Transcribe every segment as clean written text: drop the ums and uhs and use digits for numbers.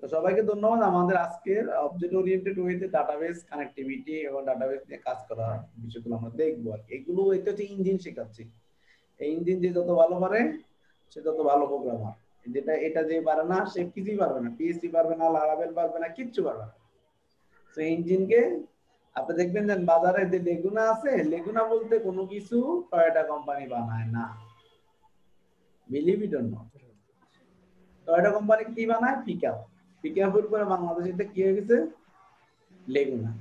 তো সবাইকে ধন্যবাদ। আমাদের আজকের অবজেক্ট ওরিয়েন্টেড ওয়েতে ডাটাবেস কানেক্টিভিটি এবং ডাটাবেস নিয়ে কাজ করা বিষয়গুলো আমরা দেখবো। আর এগুলো এটা হচ্ছে ইঞ্জিন শেখাচ্ছি। এই ইঞ্জিন যে যত ভালো পারে সে তত ভালো প্রোগ্রামার। যেটা এটা যে পারে না সে কিছুই পারবে না, পিএইচডি পারবে না, লারাভেল পারবে না, কিচ্ছু পারবে না। তো ইঞ্জিনকে আপনি দেখবেন যে বাজারে যে লেগুনা আছে, লেগুনা বলতে কোনো কিছু টয়োটা কোম্পানি বানায় না। Believe it or not, Toyota company কি বানায়? পিকআপ। পিকআপের উপরে বাংলাদেশে কি হয়ে গেছে? লেগুনা।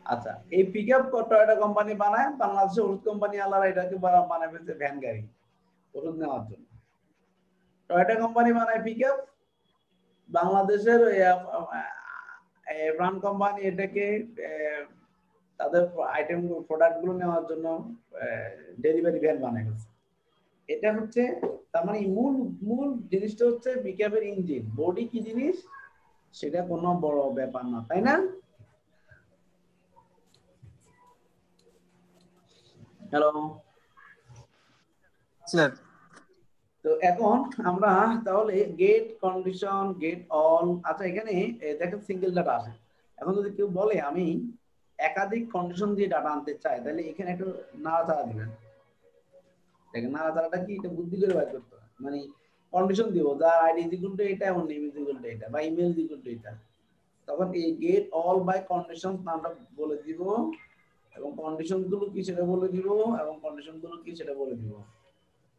আচ্ছা, এই পিকআপ টয়োটা কোম্পানি বানায়, বাংলাদেশের ওষুধ কোম্পানি আলাদা এটাকে বানায় ফেলছে ভ্যান গাড়ি ওষুধ নেওয়ার জন্য। টয়োটা কোম্পানি বানায় পিকআপ, বাংলাদেশের ব্রান্ড কোম্পানি এটাকে তাদের আইটেম প্রোডাক্ট গুলো নেওয়ার জন্য ডেলিভারি ভ্যান বানায় ফেলছে। এটা হচ্ছে তার মানে মূল মূল জিনিসটা হচ্ছে পিকআপের ইঞ্জিন। বডি কি জিনিস সেটা কোনো বড় ব্যাপার না, তাই না? Hello sir. তো এখন আমরা তাহলে গেট কন্ডিশন গেট অল। আচ্ছা, এখানে দেখেন সিঙ্গেল ডাটা আসে। এখন যদি কেউ বলে আমি একাধিক কন্ডিশন দিয়ে ডাটা আনতে চাই, তাহলে এখানে একটু নাড়াচাড়া দিবেন। দেখেন নাড়াচাড়াটা কি, এটা বুদ্ধি করে বাইর করতে হয়। মানে কন্ডিশন দিব যার আইডি ইজ ইকুয়াল টু এটা এবং নেম ইজ ইকুয়াল টু এটা বা ইমেল ইজ ইকুয়াল টু এটা, তখন এই গেট অল বাই কন্ডিশন নামটা বলে দিব এবং কন্ডিশন গুলো কি সেটা বলে দিব এবং কন্ডিশন গুলো কি সেটা বলে দিব।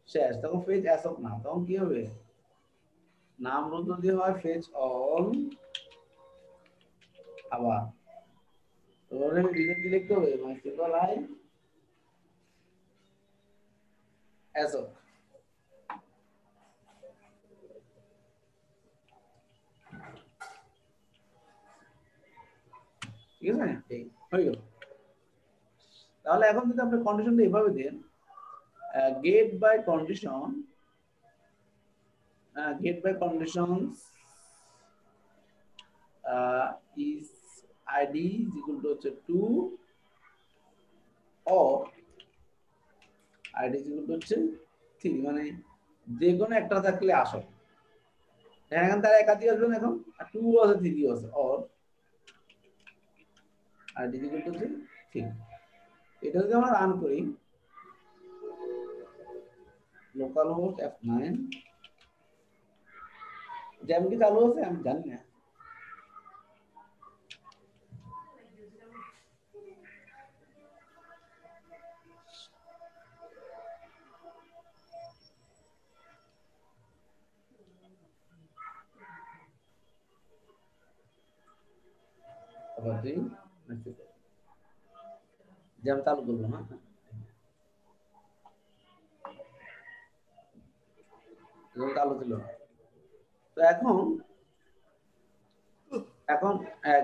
শেষ। তখন ফেজ অ্যাসক নাম, তখন কি হবে? নাম রুল যদি হয় ফেজ অল, আবার তোরে রিলেট লিখতে হবে মাইসিকল আই অ্যাসক। ঠিক আছে, ঠিক হয়ে গেল। তাহলে এখন যদি আপনি কন্ডিশনটা এইভাবে দেন, get by condition, get by conditions is id is equal to হচ্ছে 2 or id is equal to হচ্ছে 3, মানে যে কোনো একটা থাকলে আসো। এখন তার একাধিক আসবে না, এখন 2 আছে 3 আছে, or id is equal to হচ্ছে 3। এটা যদি আমরা রান করি লোকাল হোস্ট F9, জ্যাম কি চালু আছে আমি জানি না। আবার তুই জ্যাম চালু করবো না, চালু ছিল। তো এখন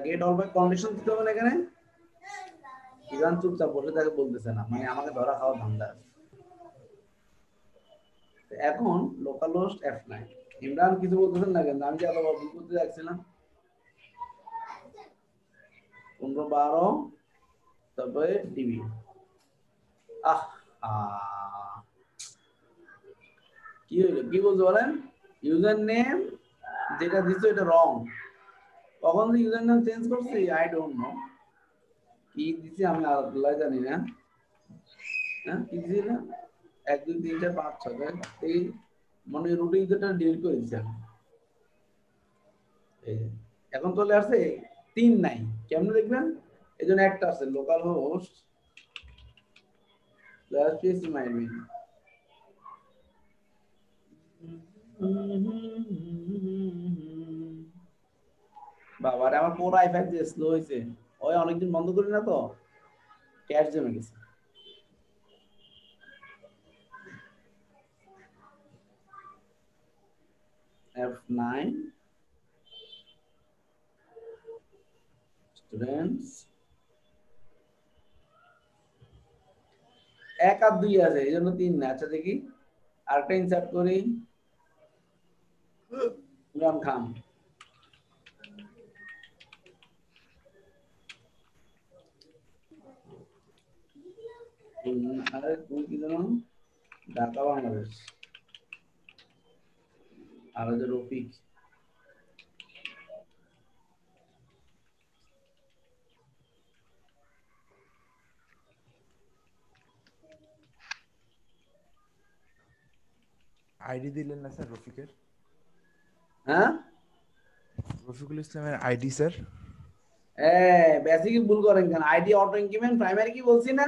গেট অল বাই কন্ডিশন দিতে হবে না। এখানে ইরান চুপচাপ বসে তাকে বলতেছে না, মানে আমাকে ধরা খাওয়া ধান্দা আছে। এখন লোকাল হোস্ট F9, ইমরান কিছু বলতেছেন না কেন? আমি যে এত ভুল করতে যাচ্ছিলাম 15-12 তারপরে ডিবি। কি হইলো, কি বলতে বলেন? ইউজার নেম যেটা দিছো এটা রং। কখন ইউজার নেম চেঞ্জ করছি আই ডোন্ট নো, কি দিছি আমি আল্লাহ জানি না। হ্যাঁ কি দিছি না, 1 2 3 4 5 6 এই মানে রুট ইউজারটা ডিলিট করে দিছি আমি। এখন চলে আসছে 3 নাই, কেমনে দেখবেন? এই জন্য একটা আছে লোকাল হোস্ট /PCMyAdmin। বাবারে আমার পুরো i5 যে স্লো হইছে, ওই অনেকদিন বন্ধ করি না তো ক্যাশ জমে গেছে। F9 স্টুডেন্টস 1 আর 2 আছে, এই জন্য 3 না। আচ্ছা দেখি আরেকটা ইনসার্ট করি, ইমরান খান। আরে তুমি কি জানো, ঢাকা বাংলাদেশ। আর যে রফিক আইডি দিলেন না স্যার রফিকের? হ্যাঁ রফিকুল ইসলামের আইডি স্যার। বেসিক ভুল করেন কেন? আইডি অটো ইনক্রিমেন্ট প্রাইমারি কি বলছি না,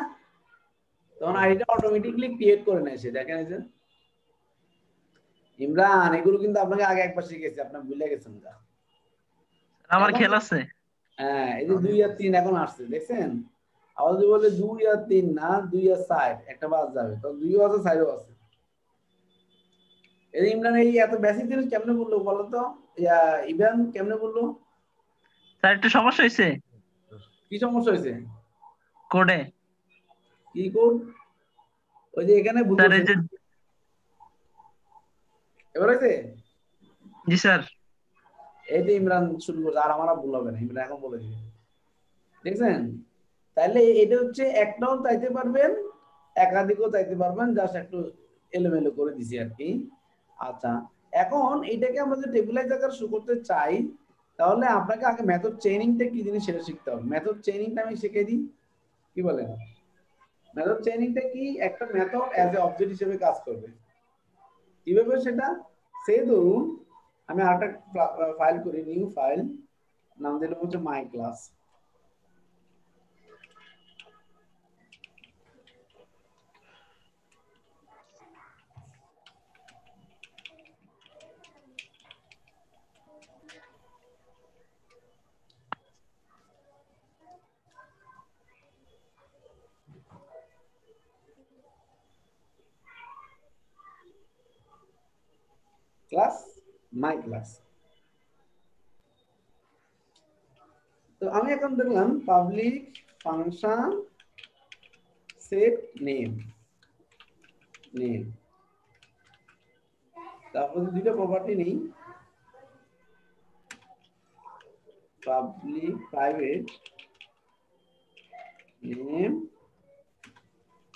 তখন আইডিটা অটোমেটিকলি ক্রিয়েট করে নেয় সে। দেখেন এই যে ইমরান, এগুলো কিন্তু আপনাকে আগে একবার শিখেছি, আপনার ভুলে গেছেন যা। আমার এখন খেয়াল আছে। হ্যাঁ, এই যে 2 আর 3 এখন আসছে, দেখছেন? আবার যদি বলে 2 আর 3 না, 2 আর 4 একটা বাদ যাবে, তো 2 আছে 4 আছে। এই ইমরান এই এত বেসিক জিনিস কেমনে বললো বলো তো? ইমরান কেমনে বললো? স্যার একটু সমস্যা হয়েছে কি সমস্যা হয়েছে? কোডে। কি কোড? ওই যে এখানে ভুল স্যার করছে, এই যে, এবার হয়েছে? জি স্যার। এই যে ইমরান শুরু করছে, আর আমার ভুল হবে না, ইমরান এখন বলে দিবে, দেখছেন? তাহলে এটা হচ্ছে একটাও চাইতে পারবেন, একাধিকও চাইতে পারবেন, জাস্ট একটু এলোমেলো করে দিছি আর কি। আচ্ছা, এখন এটাকে আমরা যদি টেবিলাইজ আকারে শুরু করতে চাই, তাহলে আপনাকে আগে মেথড চেইনিংটা কি জিনিস সেটা শিখতে হবে। মেথড চেইনিংটা আমি শিখিয়ে দিই, কি বলেন? মেথড চেইনিংটা কি? একটা মেথড অ্যাজ এ অবজেক্ট হিসেবে কাজ করবে। কিভাবে সেটা? সে ধরুন আমি আরেকটা ফাইল করি, নিউ ফাইল, নাম দিলাম হচ্ছে my class. Class, my class. তো আমি এখন দেখলাম public function set name, name, তারপরে দুটো প্রপার্টি নেই, public private name,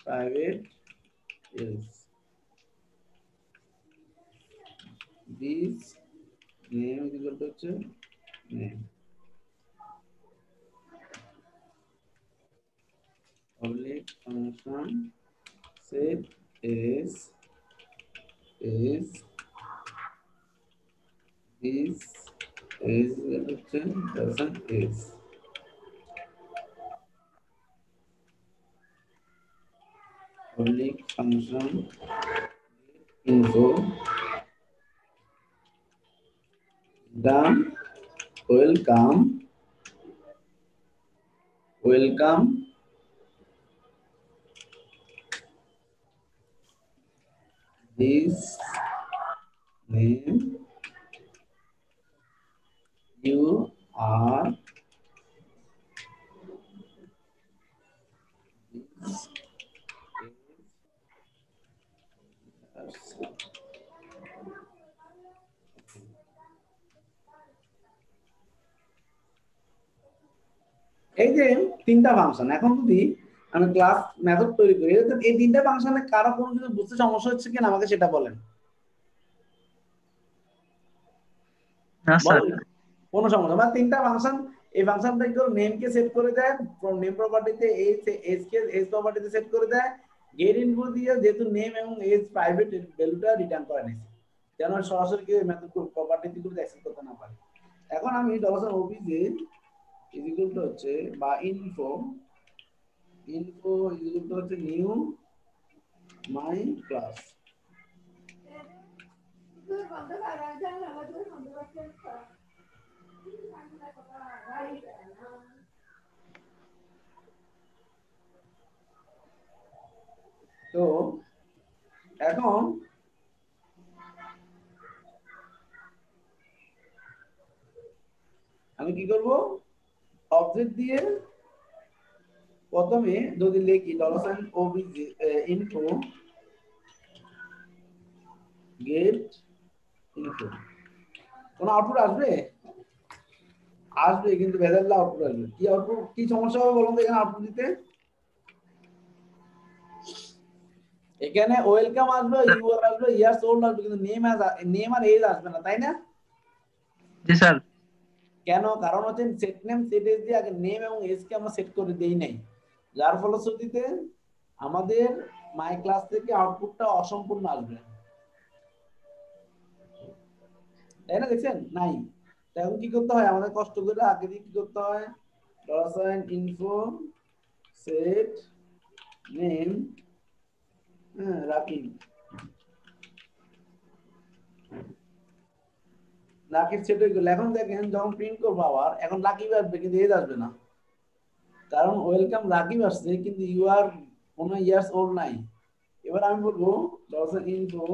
private else, this name is equal to হচ্ছে name, public function set is this is doesn't is public function info done welcome this name you are this is এই যে তিনটা function. এখন যদি আমি class method তৈরি করি, এই তিনটা ফাংশনে কারো কোনো কিছু বুঝতে সমস্যা হচ্ছে কিনা আমাকে সেটা বলেন। না স্যার। কোনো সমস্যা মানে তিনটা ফাংশন, এই ফাংশনটা কি নেম কে সেট করে দেয়, নেম প্রপার্টিতে এজ কে এজ প্রপার্টিতে সেট করে দেয়, গেট ইনফো দিয়ে যেহেতু নেম এবং এজ প্রাইভেট ভ্যালুটা রিটার্ন করে নিছে, যেন সরাসরি কেউ মেথড প্রপার্টিতে গুলো অ্যাক্সেস করতে না পারে। এখন আমি $obj ইজ ইকুয়াল টু হচ্ছে বা ইনফো ইজ ইকুয়াল টু হচ্ছে নিউ মাই ক্লাস। তো এখন আমি কি করব? অবজেক্ট দিয়ে প্রথমে যদি লিখি $obj info get info, কোন আউটপুট আসবে? আসবে, কিন্তু ভেজাল আউটপুট আসবে। কি আউটপুট, কি সমস্যা হবে বলুন তো এখানে আউটপুট দিতে? এখানে ওয়েলকাম আসবে, ইউআর আসবে, ইয়ার্স ওল্ড আসবে, কিন্তু নেম আর এজ আসবে না, তাই না? জি স্যার। কেন? কারণ হচ্ছে সেট নেম সেট এজ দিয়ে আগে নেম এবং এজ কে আমরা সেট করে দেই নাই, যার ফলশ্রুতিতে আমাদের মাই ক্লাস থেকে আউটপুটটা অসম্পূর্ণ আসবে। তাই না, দেখছেন নাই। এখন কি করতে হয় আমাদের, কষ্ট করে আগে দিয়ে কি করতে হয়, ডলার ইনফো সেট নেম, হ্যাঁ রাকিব, রাকিব সেট হয়ে গেল। এখন দেখেন যখন প্রিন্ট করবো আবার, এখন রাকিব আসবে কিন্তু এজ আসবে না, কারণ ওয়েলকাম রাকিব আসছে কিন্তু ইউ আর কোনো ইয়ার্স ওল্ড নাই। এবার আমি বলবো ডলার ইনফো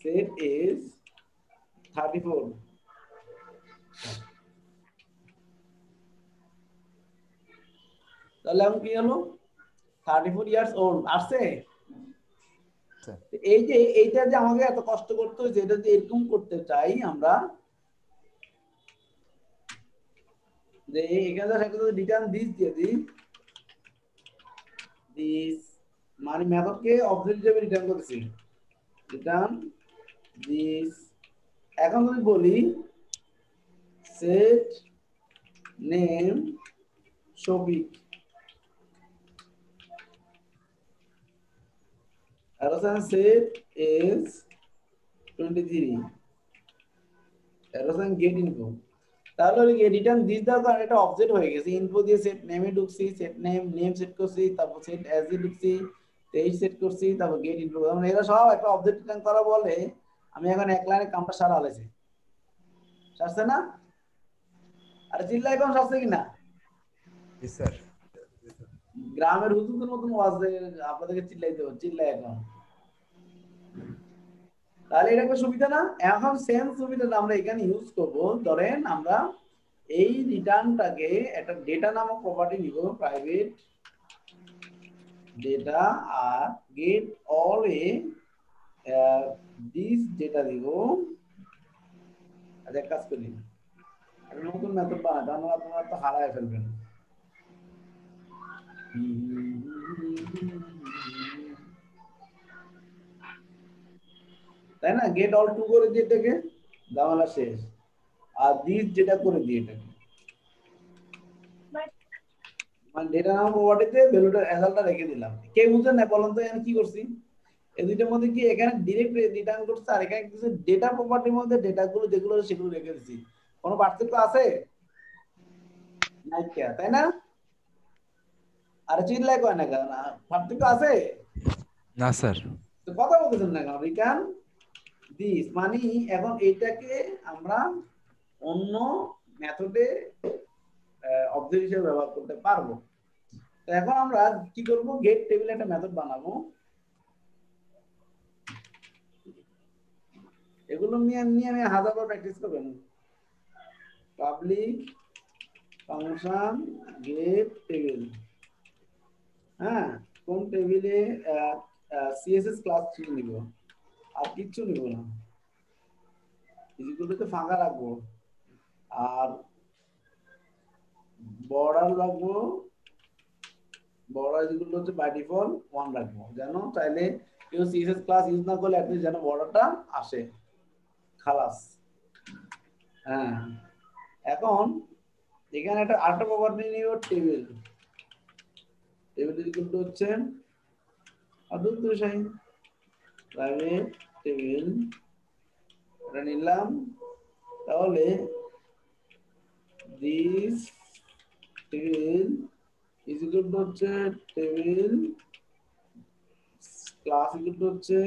সেট এজ 34, তাহলে এখন কি হলো 34 ইয়ার্স ওল্ড আসছে। স্যার এই যে এইটা যে আমাকে এত কষ্ট করতে হয়েছে, এটা যদি এরকম করতে চাই আমরা, যে এখানে একটা যদি রিটার্ন দিস দিয়ে দিই, দিস মানে মেথডকে অবজেক্ট হিসেবে রিটার্ন করতেছি, রিটার্ন দিস। এখন যদি বলি সেট নেম শফিক, আর সেট এজ 23, গেট ইনফো। তাহলে রিটার্ন দিস দেওয়ার কারণে একটা অবজেক্ট হয়ে গেছে, ইনফো দিয়ে সেট নেমে ঢুকছি, সেট নেম সেট করছি, তারপর সেট অ্যাজ এ ঢুকছি, তেইশ সেট করছি, তারপর গেট ইনফো, মানে এরা সব একটা অবজেক্ট রিটার্ন করা বলে। আমি এখন এক লাইনে কামটা সারা হলেছি, সারছে না? আর চিল্লাই এখন সারছে কিনা? জি স্যার। গ্রামের হুজুরদের মতন ওয়াজ আপনাদেরকে চিল্লাইতে হবে, চিল্লাই এখন। তাহলে এটা একটা সুবিধা না? এখন সেম সুবিধাটা আমরা এখানে ইউজ করব। ধরেন আমরা এই রিটার্নটাকে একটা ডেটা নামক প্রপার্টি নিব, প্রাইভেট ডেটা, আর get all a this data দিব। আচ্ছা এক কাজ করি, একটা নতুন মেথড বানাই, তাহলে আপনারা তো হারায় ফেলবেন। তাই না, গেট অল টু করে দিয়ে এটাকে ঝামেলা শেষ, আর দিস যেটা করে দিয়ে এটাকে মানে ডেটা নাম প্রপার্টিতে ভ্যালুটা রেজাল্টটা রেখে দিলাম। কে বুঝেন না বলেন তো আমি কি করছি? এই দুইটার মধ্যে কি এখানে ডিরেক্ট রিটার্ন করছে, আর এখানে কিছু ডেটা প্রপার্টির মধ্যে ডেটাগুলো যেগুলো সেগুলো রেখে দিছি। কোনো পার্থক্য আছে? নাই, তাই না? আর চিল্লাই কয় না কেন, পার্থক্য আছে? না স্যার। তো কথা বলতেছেন না কেন? রিটার্ন দিস মানে এখন এইটাকে আমরা অন্য মেথডে অবজেক্ট হিসেবে ব্যবহার করতে পারবো। তো এখন আমরা কি করব, গেট টেবিলে একটা মেথড বানাবো। এগুলো নিয়ে নিয়ে আমি হাজারবার প্র্যাকটিস করবেন। পাবলিক ফাংশন গেট টেবিল, হ্যাঁ কোন টেবিলে সিএসএস ক্লাস নিব, আর কিচ্ছু নিব না, এগুলোতে ফাঁকা রাখবো, আর বর্ডার রাখবো, বর্ডার যেগুলো হচ্ছে বাই ডিফল্ট 1 রাখবো, যেন চাইলে কেউ সিএসএস ক্লাস ইউজ না করলে অ্যাটলিস্ট যেন বর্ডারটা আসে, খালাস। হ্যাঁ এখন এখানে একটা আরেকটা প্রপার্টি নিব, টেবিল। টেবিল যেগুলো হচ্ছে আদুল দুশাই প্রাইভেট টেবিল, এটা নিলাম। তাহলে this table is equal to হচ্ছে টেবিল ক্লাস ইকুয়াল টু হচ্ছে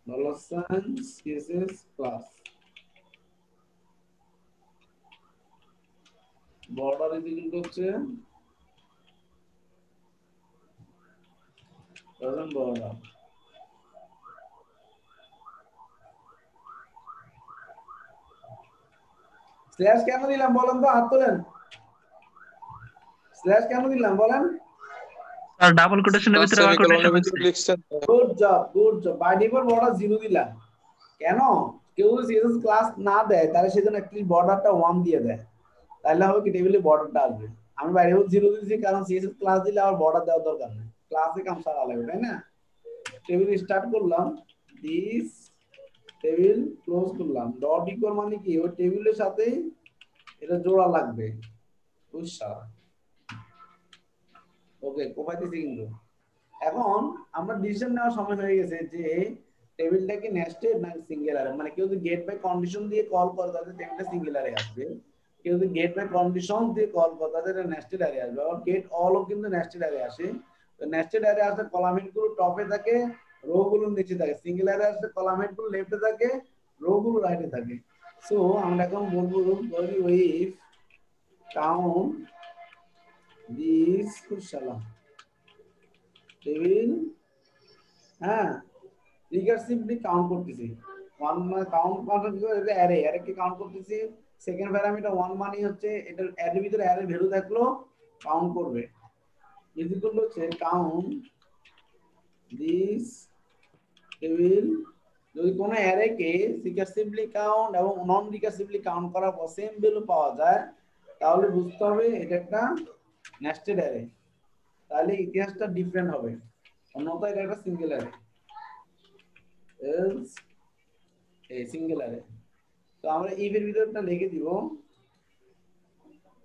dollar sign CSS class, border is equal to হচ্ছে বর্ডার। স্ল্যাশ কেন দিলাম বলেন তো, হাত তোলেন। স্ল্যাশ কেন দিলাম বলেন? স্যার ডাবল কোটেশনের ভিতরে আবার কোটেশন আছে। Good job, good job. By default border 0 দিলাম কেন? কেউ যদি সিএসএস ক্লাস না দেয় তাহলে সেজন্য অ্যাটলিস্ট বর্ডারটা 1 দিয়ে দেয়, তাহলে হবে কি টেবিলে বর্ডারটা আসবে। আমি বাই ডিফল্ট 0 দিয়েছি কারণ সিএসএস ক্লাস দিলে আবার বর্ডার দেওয়ার দরকার নেই, ক্লাসে কাম সারা লাগবে, তাই না? টেবিল স্টার্ট করলাম, দিস টেবিল ক্লোজ করলাম, ডট ইকুয়াল মানে কি ওই টেবিলের সাথে এটা জোড়া লাগবে, বুঝছা? ওকে কোপাইতেছি কিন্তু এখন আমরা ডিসিশন নেওয়ার সময় হয়ে গেছে যে টেবিলটা কি নেস্টেড না সিঙ্গেল অ্যারে, মানে কেউ যদি গেট বাই কন্ডিশন দিয়ে কল করে তাহলে টেবিলটা সিঙ্গেল অ্যারে আসবে, কেউ যদি গেট বাই কন্ডিশন দিয়ে কল করে তাহলে নেস্টেড অ্যারে আসবে। আর গেট অলও কিন্তু নেস্টেড অ্যারে আসে। তো নেস্টেড অ্যারে আসলে কলাম গুলো টপে থাকে, রো গুলো নিচে থাকে। সিঙ্গেল অ্যারে আসলে কলাম গুলো লেফটে থাকে, রো গুলো রাইটে থাকে। সো আমরা এখন বলবো বলি ইফ কাউন্ট দিস খুশালা টেবিল, হ্যাঁ রিকার্সিভলি কাউন্ট করতেছি। ওয়ান মানে কাউন্ট মানে কি করে, অ্যারে অ্যারে কে কাউন্ট করতেছি। সেকেন্ড প্যারামিটার ওয়ান মানে হচ্ছে এটা অ্যারের ভিতরে অ্যারে ভ্যালু থাকলো কাউন্ট করবে। ইজ ইকুয়াল টু হচ্ছে কাউন্ট দিস টেবিল। যদি কোনো অ্যারে কে রিকার্সিভলি কাউন্ট এবং নন রিকার্সিভলি কাউন্ট করার পর সেম ভ্যালু পাওয়া যায় তাহলে বুঝতে হবে এটা একটা নেস্টেড অ্যারে, তাহলে ইতিহাসটা ডিফারেন্ট হবে, অন্যথায় এটা একটা সিঙ্গেল অ্যারে। এলস এই সিঙ্গেল অ্যারে। তো আমরা ইফ এর ভিতরটা লিখে দিব।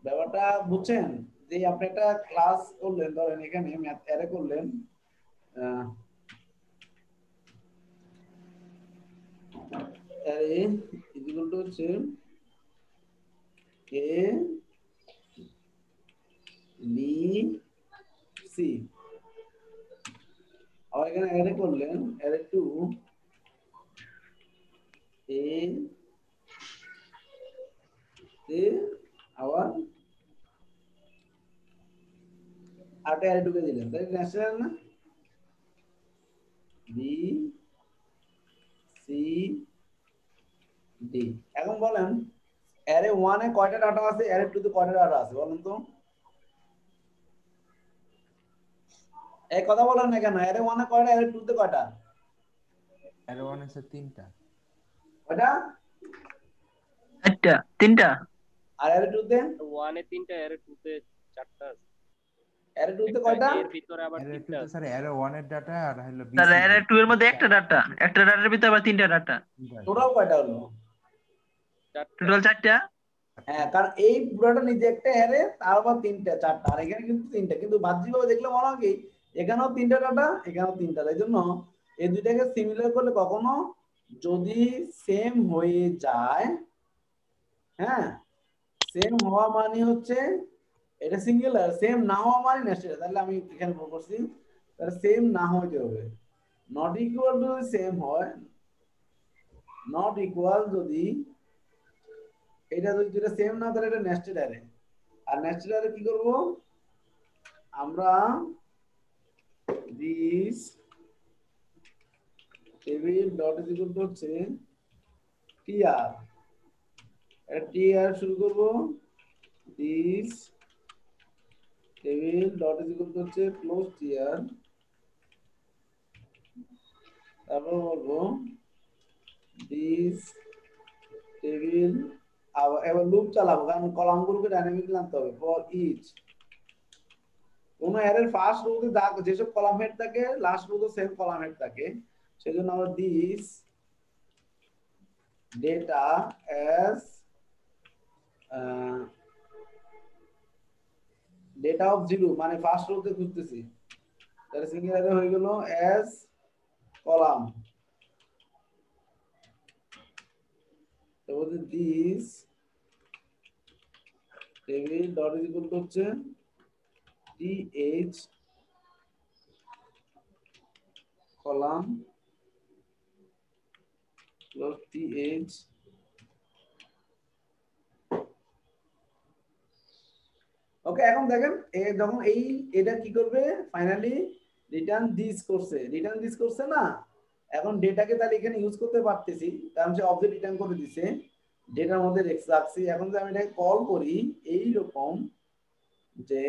ব্যাপারটা বুঝছেন যে আপনি একটা ক্লাস করলেন, ধরেন এখানে ম্যাথ অ্যারে করলেন, অ্যারে ইকুয়াল টু হচ্ছে এ বি সি। আর এখানে অ্যারে করলেন অ্যারে টু এ এ আবার আটে অ্যারে টুকে দিলেন, তাই ন্যাচারাল না? B C D. এখন বলেন অ্যারে 1 এ কয়টা ডাটা আছে, অ্যারে 2 তে কয়টা ডাটা আছে বলেন তো? এই কথা বলেন না কেন, অ্যারে 1 এ কয়টা, অ্যারে 2 তে কয়টা? অ্যারে 1 আছে 3টা। কয়টা? চারটা, তিনটা। আর অ্যারে 2 তে? 1 এ 3টা, অ্যারে 2 তে 4টা আছে। অ্যারে 2 তে একটা কয়টা? এর ভিতরে আবার অ্যারে 2 3টা তে আছে। স্যার অ্যারে 1 এর ডাটা আর হলো স্যার বিসিডি। অ্যারে 2 এর মধ্যে একটা ডাটা, একটা ডাটার ভিতরে আবার তিনটা ডাটা, টোটাল কয়টা হলো? 4টা। টোটাল চারটা। হ্যাঁ, কারণ এই পুরোটা নিজে একটা অ্যারে, তার আবার তিনটা চারটা, আর এখানে কিন্তু তিনটা, কিন্তু বাহ্যিকভাবে দেখলে মনে হয় কি এখানেও তিনটা ডাটা এখানেও তিনটা। এই জন্য এই দুইটাকে সিমিলার করলে কখনো যদি সেম হয়ে যায়, হ্যাঁ সেম হওয়া মানে হচ্ছে এটা সিঙ্গেল, আর সেম না হওয়া মানে নেস্টেড। তাহলে আমি এখানে করছি তাহলে সেম না হইতে হবে, নট ইকুয়াল টু সেম হয়, নট ইকুয়াল যদি এটা যদি দুটো সেম না তাহলে এটা নেস্টেড অ্যারে। আর নেস্টেড অ্যারে কি করব আমরা, this table dot is equal to হচ্ছে টিআর, এটা টিআর শুরু করব, this table dot is equal to হচ্ছে ক্লোজ টিআর, তারপর বলবো দিস টেবিল, আবার এবার লুপ চালাবো কারণ কলামগুলোকে ডাইনামিকলি আনতে হবে। ফর ইচ কোন অ্যারের ফার্স্ট রোতে যেসব কলাম হেড থাকে লাস্ট রোতে সেম কলাম হেড থাকে, সেজন্য আমরা this data as data of zero, মানে ফার্স্ট রোতে খুঁজতেছি, তাহলে সিঙ্গেল অ্যারে হয়ে গেল অ্যাজ কলাম। তারপরে this table dot is equal to হচ্ছে th কলাম প্লাস th। ওকে, এখন দেখেন যখন এটা কি করবে ফাইনালি রিটার্ন দিস করছে না। এখন ডেটাকে তাহলে এখানে ইউজ করতে পারতেছি কারণ সে অবজেক্ট রিটার্ন করে দিছে, ডেটার মধ্যে রাখছি। এখন যদি আমি এটাকে কল করি এই রকম যে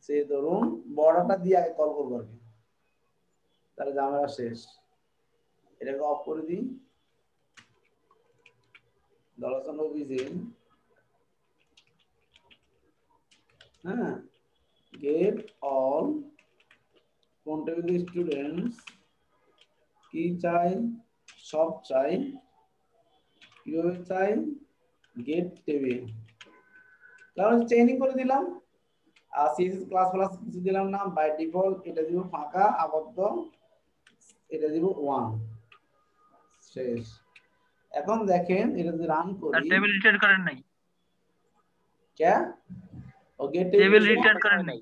সে ধরুন বর্ডারটা দিয়ে আগে কল করবো আর কি, তাহলে ঝামেলা শেষ। এটাকে অফ করে দিই, হ্যাঁ গেট অল কোন টেবিল স্টুডেন্টস কি চাই, সব চাই, কিভাবে চাই, গেট টেবিল, তাহলে চেইনিং করে দিলাম। আর সিএসএস ক্লাস প্লাস কিছু দিলাম না, বাই ডিফল্ট এটা দিব ফাঁকা আবদ্ধ, এটা দিব 1 শেষ। এখন দেখেন এটা যদি রান আর করি, টেবিল রিটার্ন করেন নাই, কে ও গেট টেবিল টেবিল রিটার্ন করেন নাই।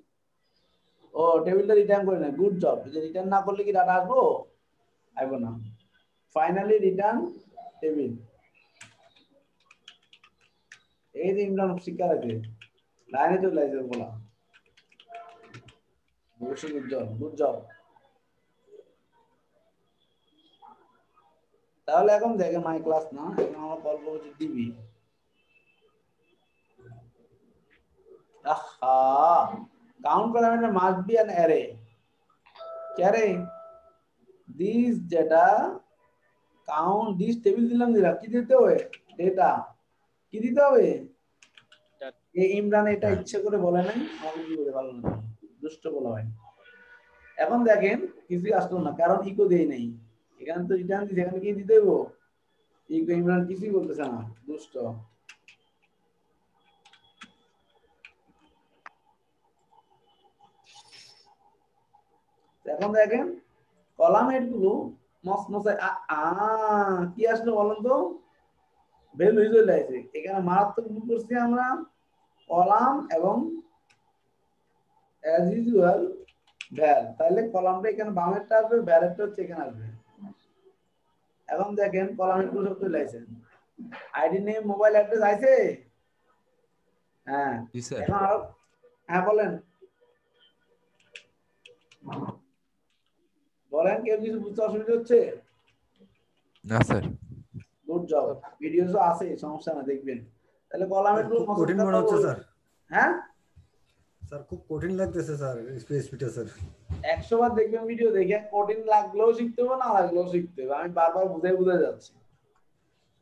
ও টেবিলটা রিটার্ন করে না, গুড জব। যে রিটার্ন না করলে কি ডাটা আসবো? আসবো না। Finally return table. এই যে ইমরান শিকার আছে লাইনে চলে আসবে বলা, অবশ্যই গুড জব, গুড জব। তাহলে এখন দেখে মাই ক্লাস না, এখন আমরা কল করছি ডিবি। আহা count parameter must be an array. क्या रे this data count this table দিলাম, দিলাম কি দিতে হবে? ডেটা কি দিতে হবে? এই ইমরান এটা ইচ্ছে করে বলে নাই, আমাকে কি বলে ভালো না, দুষ্ট বলা হয়। এখন দেখেন কিছুই আসলো না, কারণ ইকো দেই নাই। এখানে তো রিটার্ন দিছে, এখানে কি দিতে হইব? ইকো। ইমরান কিছুই বলতেছে না, দুষ্ট। এখন দেখেন কলাম হেড গুলো মস মশাই কি আসলো বলেন তো? ভ্যালু চলে আসে। এখানে মারাত্মক ভুল করছি আমরা, কলাম এবং অ্যাজ ইউজুয়াল ভ্যাল। তাহলে কলামটা এখানে বামেরটা আসবে, ভ্যালেরটা হচ্ছে এখানে আসবে। এখন দেখেন কলামের গুলো সব চলে আসে। আইডি নেম মোবাইল অ্যাড্রেস আছে। হ্যাঁ জি স্যার। এখন আরো, হ্যাঁ বলেন বলেন, কেউ কিছু বুঝতে অসুবিধা হচ্ছে? না স্যার। Good job. ভিডিওস আছে, সমস্যা না, দেখবেন। তাহলে কলামের গুলো খুব কঠিন মনে হচ্ছে স্যার। হ্যাঁ স্যার খুব কঠিন লাগতেছে স্যার পিএইচপিটা স্যার। 100 বার দেখবেন ভিডিও, দেখে কঠিন লাগলেও শিখতে হবে, না লাগলেও শিখতে হবে। আমি বারবার বুঝে যাচ্ছি।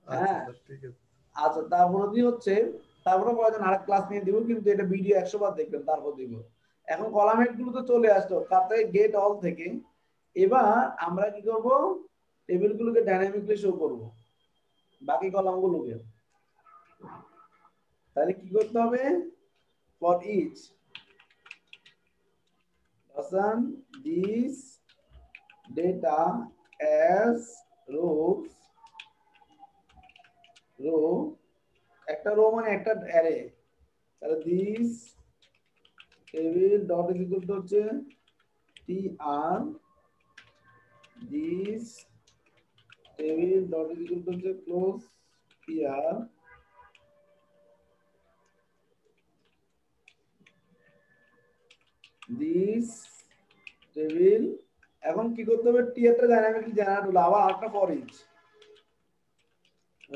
হ্যাঁ আচ্ছা ঠিক আছে। আচ্ছা, তারপরে কি হচ্ছে, তারপরে প্রয়োজন আরেক ক্লাস নিয়ে দিব, কিন্তু এটা ভিডিও 100 বার দেখবেন তারপর দিব। এখন কলাম হেড গুলো তো চলে আসলো, তাতে গেট অল থেকে এবার আমরা কি করব? টেবিল গুলোকে ডাইনামিকলি শো করব, বাকি কলাম গুলোকে। তাহলে কি করতে হবে? For each person this data as rows, row একটা রো মানে একটা অ্যারে। তাহলে this table dot is equal to হচ্ছে T R, this table dot is equal to হচ্ছে close T R, this table. এখন কি করতে হবে? টি আরটা ডাইনামিকলি জেনারেট হলো, আবার আরেকটা ফর ইচ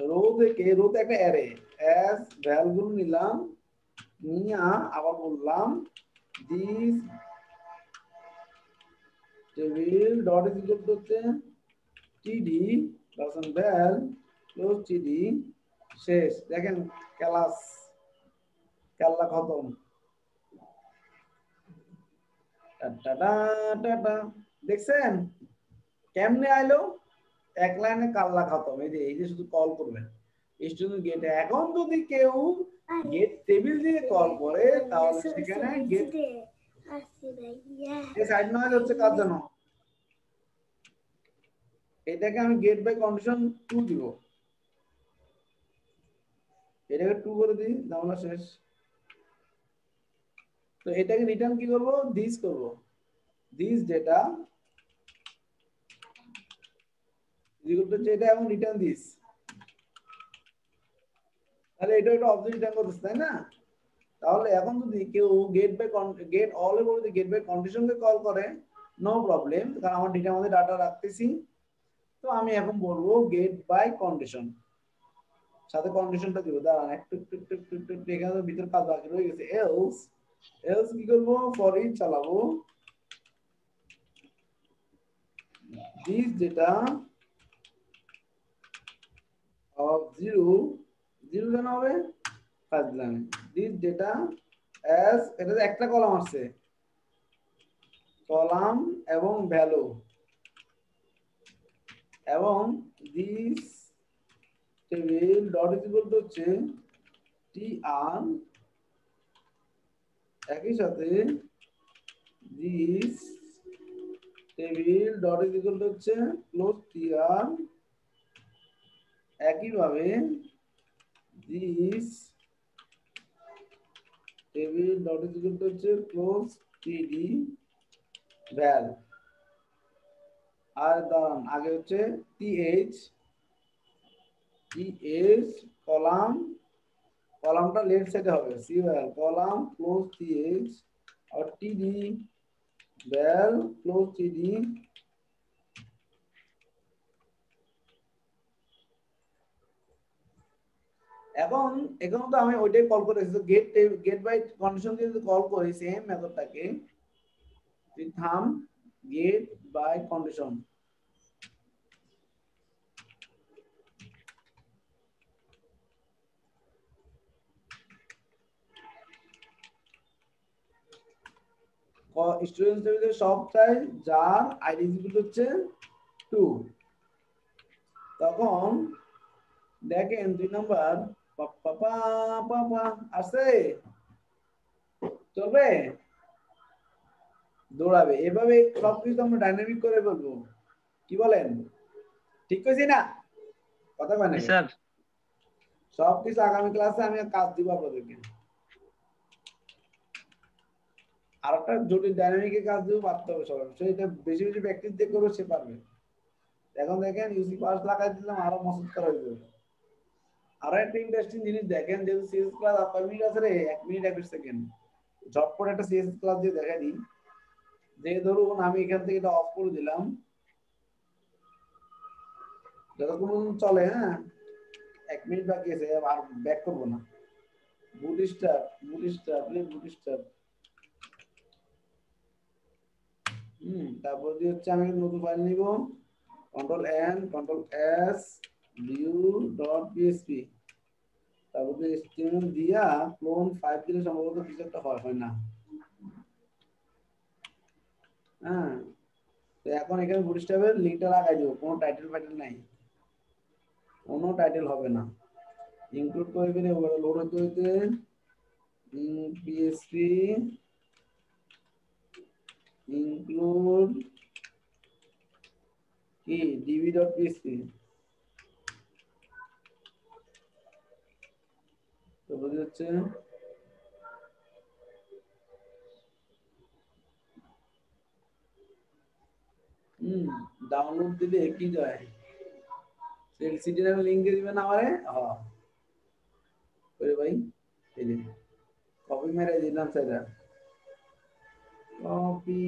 রো থেকে, রোতে একটা অ্যারে অ্যাজ ভ্যালু নিলাম, নিয়া আবার বললাম this table dot is equal to হচ্ছে টিডি প্লাস ভ্যাল ক্লোজ টিডি শেষ। দেখেন ক্লাস খেলা খতম। টাটা টাটা, দেখছেন কেমনে আইলো? এক লাইনে কাল্লা খতম। এই যে শুধু কল করবেন স্টুডেন্ট গেট। এখন যদি কেউ গেট টেবিল দিয়ে কল করে, তাহলে সেখানে গেট সাইড নয়েজ হচ্ছে কার জন্য? এটাকে আমি গেট বাই কন্ডিশন 2 দিব, এটাকে 2 করে দিই, জামলা শেষ। তো এটাকে রিটার্ন কি করব? দিস করব, দিস ডেটা ইকুয়াল টু এটা, এবং রিটার্ন দিস। তাহলে এটা একটা অবজেক্ট রিটার্ন করতেছে, তাই না? তাহলে এখন যদি কেউ গেট বাই গেট অল এর বলতে গেট বাই কন্ডিশনকে কল করে, নো প্রবলেম, কারণ আমার ডেটার মধ্যে ডাটা রাখতেছি। তো আমি এখন বলবো গেট বাই কন্ডিশন, সাথে কন্ডিশনটা দিব। দাঁড়ান একটু একটু একটু একটু একটু একটু, এখানে ভিতর কাজ বাকি রয়ে গেছে। এলস, এলস কি করবো? ফর ইচ চালাবো, দিস ডেটা অফ 0 0 কেন হবে? ফাজলামি। দিস ডেটা অ্যাজ, এটা একটা কলাম আছে, কলাম এবং ভ্যালু, এবং this table dot is equal to হচ্ছে টি আর একই সাথে this table dot is equal to হচ্ছে ক্লোজ টিআর, একইভাবে this table dot is equal to হচ্ছে ক্লোজ টিডি ভ্যাল। আর দাঁড়ান আগে হচ্ছে টিএইচ কলাম, কলামটা লেফট সাইডে হবে সিওএল কলাম ক্লোজ টিএইচ আর টিডি ভ্যাল ক্লোজ টিডি। এখন এখন তো আমি ওইটাই কল করেছি, তো গেট বাই কন্ডিশন দিয়ে যদি কল করি সেম মেথডটাকে, থাম গেট বাই কন্ডিশন, স্টুডেন্ট টেবিলে সব চাই যার আইডি ইকুয়াল হচ্ছে 2, তখন দেখেন 2 নাম্বার পাপা পাপা আছে চলবে, দৌড়াবে। এভাবে সবকিছু আমরা ডাইনামিক করে বলবো, কি বলেন? ঠিক কইছি না? কথা কয় না স্যার সবকিছু আগামী ক্লাসে আমি কাজ দিব আপনাদেরকে। আর একটা জটিল ডাইনামিকের কাজ দিব, পারতে হবে সবাই, সেটা বেশি বেশি প্র্যাকটিস দিয়ে করবে সে পারবে। এখন দেখেন ইউসি পাস লাগাই দিলাম, আরো মসুদ করা হয়ে যাবে। আরো একটা ইন্টারেস্টিং জিনিস দেখেন, যেহেতু সিএস ক্লাস আপনার মিনিট আছে রে, 1 মিনিট 21 সেকেন্ড, ঝটপট একটা সিএস ক্লাস দিয়ে দেখাই দিই। যে ধরুন আমি এখান থেকে এটা অফ করে দিলাম, যতক্ষণ চলে, হ্যাঁ 1 মিনিট বাকি আছে, আর ব্যাক করবো না। বুটস্ট্র্যাপ তারপর দিয়ে হচ্ছে আমি নতুন ফাইল নিব, control N control S view.php, তারপর দিয়ে HTML দিয়া ক্লোন 5 দিলে সম্ভবত কিছু একটা হয় না। হ্যাঁ, তো এখন এখানে বুটস্ট্র্যাপের লিংকটা লাগাই দিব, কোনো টাইটেল ফাইটেল নাই, কোনো টাইটেল হবে না। ইনক্লুড করে ফেলে ওটা লোড হতে হতে PHP ইনক্লুড কি db.php, তো বুঝে যাচ্ছে। ডাউনলোড দিলে কি যায়, এলসিডি এর লিংক দিয়ে দিবেন আমারে। হ্যাঁ ওরে ভাই, এই যে কপি মেরে দিলাম, সেটা কপি